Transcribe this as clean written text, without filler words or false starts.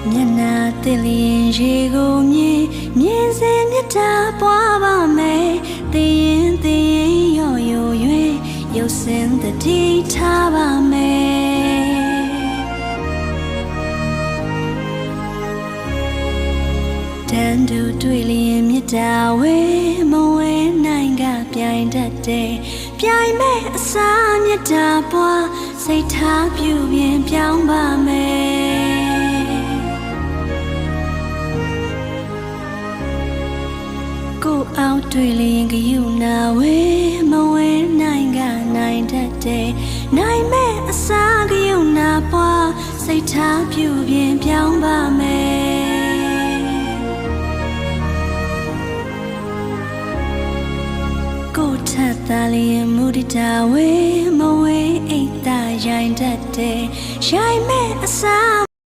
မျက်နှာသစ်လျင်ရေကိုမြင်စေမြတ်တာပွားပါမယ်သိရင်ရော့ရွေရုပ်စင်တတိထားပါမယ်တန်တူတွေ့လျင်မြတ်တာဝဲမဝဲနိုင်ကပြိုင်တတ်တယ်ပြိုင်မဲ့အစားမြတ်တာပွားစိတ်ထားပြုပြင်ပြောင်းပါမယ်ကိုအောင်တွေ့လျင်ကယူနာဝဲမဝဲနိုင်ကနိုင်တတ်တယ်နိုင်မဲ့အစားကယူနာပွားစိတ်ထားပြုပြင်ပြောင်းပါမယ်ကိုထက်သားလျင်မူတတာဝဲမဝဲအိတ်သားရိုင်တတ်တယ်ရိုင်မဲ့အစား